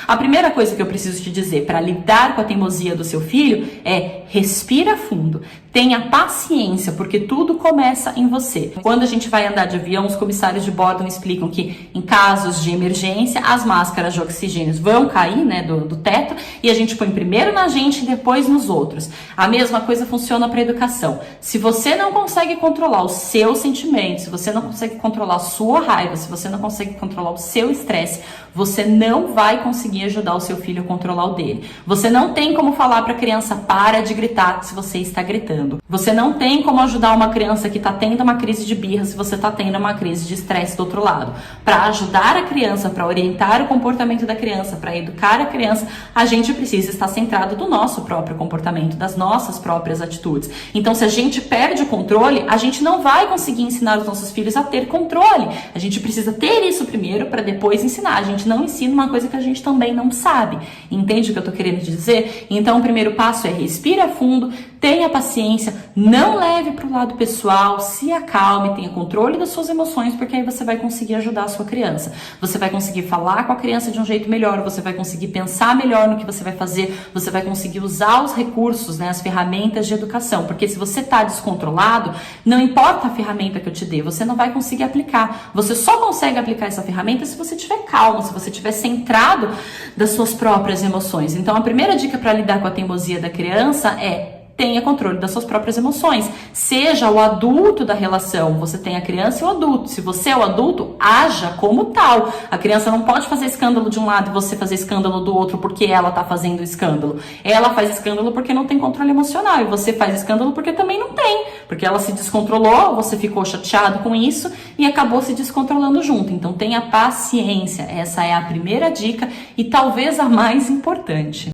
A primeira coisa que eu preciso te dizer para lidar com a teimosia do seu filho é: respira fundo, tenha paciência, porque tudo começa em você. Quando a gente vai andar de avião, os comissários de bordo explicam que em casos de emergência, as máscaras de oxigênio vão cair, né, do teto, e a gente põe primeiro na gente e depois nos outros. A mesma coisa funciona para a educação. Se você não consegue controlar os seus sentimentos, se você não consegue controlar a sua raiva, se você não consegue controlar o seu estresse, você não vai conseguir ajudar o seu filho a controlar o dele. Você não tem como falar para a criança: para de gritar, se você está gritando. Você não tem como ajudar uma criança que está tendo uma crise de birra se você está tendo uma crise de estresse do outro lado. Para ajudar a criança, para orientar o comportamento da criança, para educar a criança, a gente precisa estar centrado no nosso próprio comportamento, das nossas próprias atitudes. Então, se a gente perde o controle, a gente não vai conseguir ensinar os nossos filhos a ter controle. A gente precisa ter isso primeiro para depois ensinar. A gente não ensina uma coisa que a gente também não sabe. Entende o que eu tô querendo dizer? Então, o primeiro passo é: respira fundo, tenha paciência, não leve para o lado pessoal, se acalme, tenha controle das suas emoções, porque aí você vai conseguir ajudar a sua criança. Você vai conseguir falar com a criança de um jeito melhor, você vai conseguir pensar melhor no que você vai fazer, você vai conseguir usar os recursos, né, as ferramentas de educação, porque se você está descontrolado, não importa a ferramenta que eu te dê, você não vai conseguir aplicar. Você só consegue aplicar essa ferramenta se você estiver calmo, se você estiver centrado das suas próprias emoções. Então, a primeira dica para lidar com a teimosia da criança é: tenha controle das suas próprias emoções. Seja o adulto da relação. Você tem a criança e o adulto. Se você é o adulto, haja como tal. A criança não pode fazer escândalo de um lado e você fazer escândalo do outro porque ela tá fazendo escândalo. Ela faz escândalo porque não tem controle emocional e você faz escândalo porque também não tem. Porque ela se descontrolou, você ficou chateado com isso e acabou se descontrolando junto. Então tenha paciência. Essa é a primeira dica e talvez a mais importante.